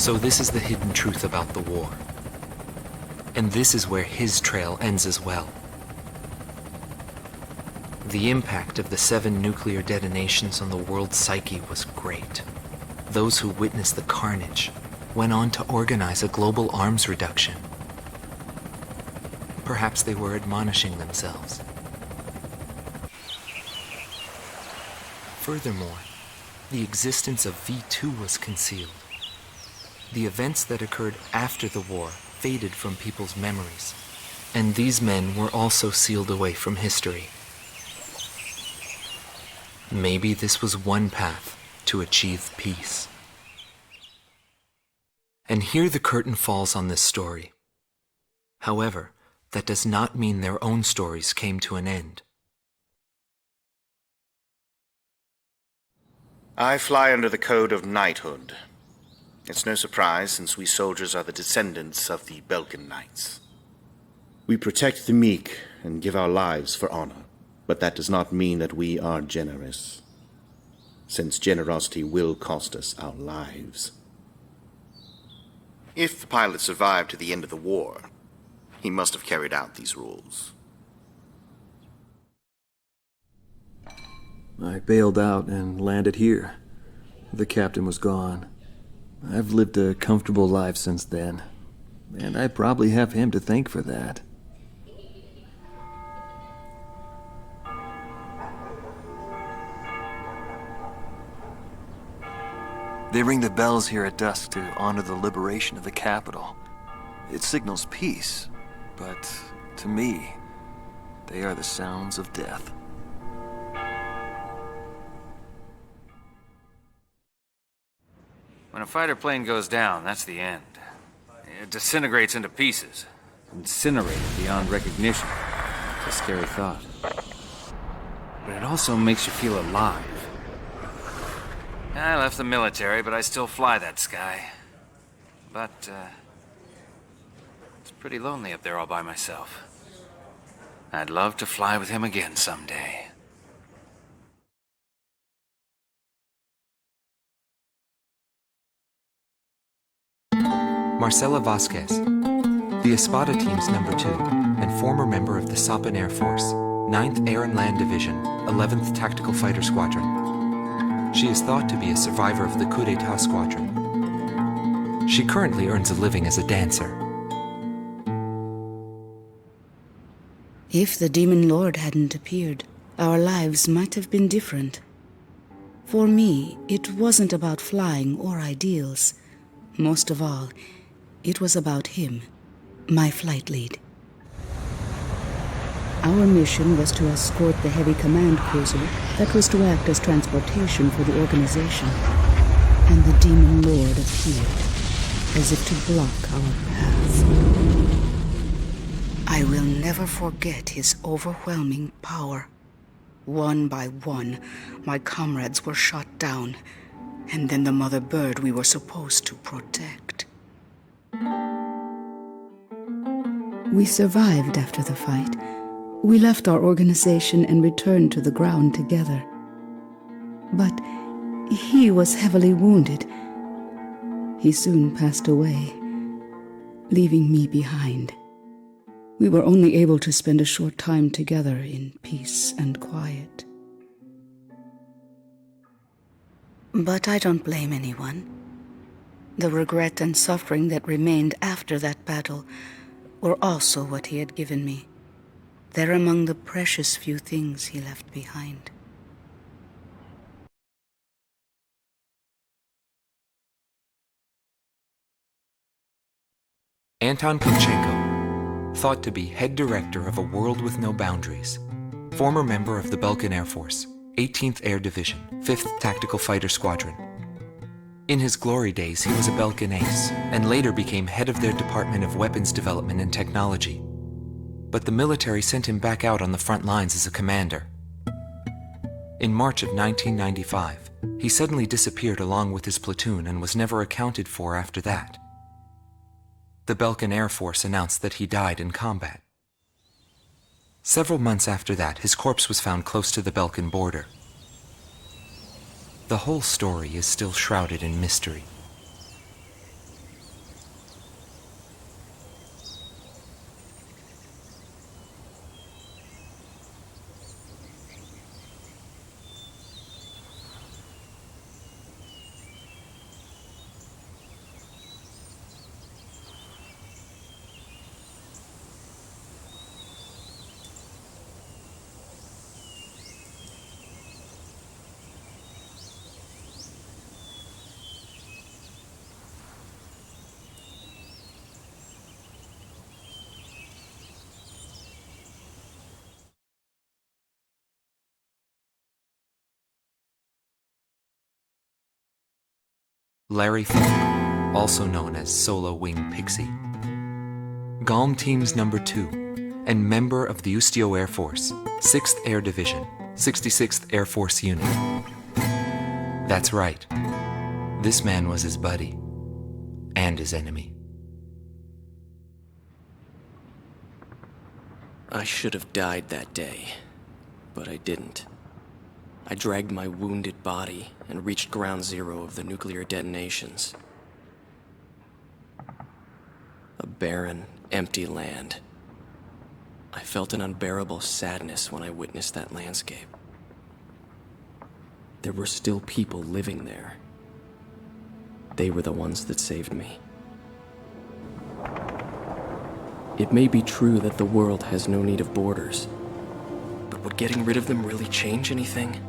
So this is the hidden truth about the war. And this is where his trail ends as well. The impact of the 7 nuclear detonations on the world's psyche was great. Those who witnessed the carnage went on to organize a global arms reduction. Perhaps they were admonishing themselves. Furthermore, the existence of V2 was concealed. The events that occurred after the war faded from people's memories, and these men were also sealed away from history. Maybe this was one path to achieve peace. And here the curtain falls on this story. However, that does not mean their own stories came to an end. I fly under the code of knighthood. It's no surprise, since we soldiers are the descendants of the Belkan Knights. We protect the meek and give our lives for honor, but that does not mean that we are generous, since generosity will cost us our lives. If the pilot survived to the end of the war, he must have carried out these rules. I bailed out and landed here. The captain was gone. I've lived a comfortable life since then, and I probably have him to thank for that. They ring the bells here at dusk to honor the liberation of the capital. It signals peace, but to me, they are the sounds of death. When a fighter plane goes down, that's the end. It disintegrates into pieces. Incinerated beyond recognition. It's a scary thought. But it also makes you feel alive. I left the military, but I still fly that sky. But, it's pretty lonely up there all by myself. I'd love to fly with him again someday. Marcela Vasquez, the Espada team's number 2 and former member of the Sapan Air Force, 9th Air and Land Division, 11th Tactical Fighter Squadron. She is thought to be a survivor of the Coup d'etat squadron. She currently earns a living as a dancer. If the Demon Lord hadn't appeared, our lives might have been different. For me, it wasn't about flying or ideals. Most of all, it was about him, my flight lead. Our mission was to escort the heavy command cruiser that was to act as transportation for the organization. And the Demon Lord appeared, as if to block our path. I will never forget his overwhelming power. One by one, my comrades were shot down, and then the mother bird we were supposed to protect. We survived after the fight. We left our organization and returned to the ground together. But he was heavily wounded. He soon passed away, leaving me behind. We were only able to spend a short time together in peace and quiet. But I don't blame anyone. The regret and suffering that remained after that battle were also what he had given me. They're among the precious few things he left behind. Anton Pinchenko, thought to be head director of A World with No Boundaries, former member of the Belkan Air Force, 18th Air Division, 5th Tactical Fighter Squadron. In his glory days, he was a Belkan ace, and later became head of their Department of Weapons Development and Technology. But the military sent him back out on the front lines as a commander. In March of 1995, he suddenly disappeared along with his platoon and was never accounted for after that. The Belkan Air Force announced that he died in combat. Several months after that, his corpse was found close to the Belkan border. The whole story is still shrouded in mystery. Larry Falk, also known as Solo Wing Pixie. GALM Team's number 2, and member of the Ustio Air Force, 6th Air Division, 66th Air Force Unit. That's right. This man was his buddy, and his enemy. I should have died that day, but I didn't. I dragged my wounded body and reached ground zero of the nuclear detonations. A barren, empty land. I felt an unbearable sadness when I witnessed that landscape. There were still people living there. They were the ones that saved me. It may be true that the world has no need of borders, but would getting rid of them really change anything?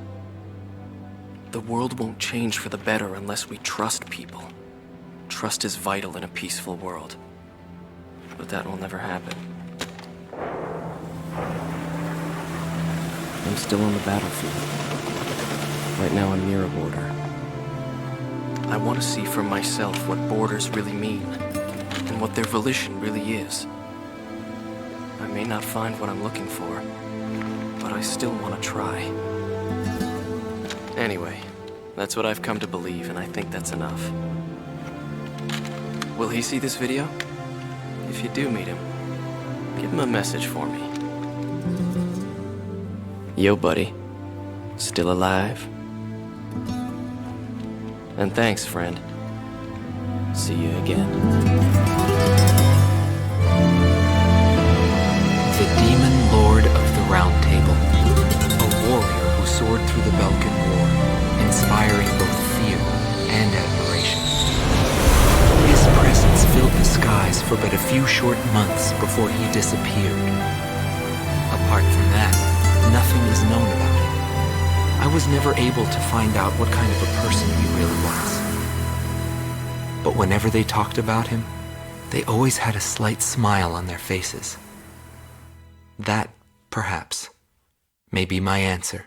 The world won't change for the better unless we trust people. Trust is vital in a peaceful world, but that will never happen. I'm still on the battlefield. Right now I'm near a border. I want to see for myself what borders really mean, and what their volition really is. I may not find what I'm looking for, but I still want to try. Anyway, that's what I've come to believe, and I think that's enough. Will he see this video? If you do meet him, give him a message for me. Yo, buddy. Still alive? And thanks, friend. See you again. The Demon Lord of the Round Table, a warrior who soared through the Belkan War, inspiring both fear and admiration. His presence filled the skies for but a few short months before he disappeared. Apart from that, nothing is known about him. I was never able to find out what kind of a person he really was. But whenever they talked about him, they always had a slight smile on their faces. That, perhaps, may be my answer.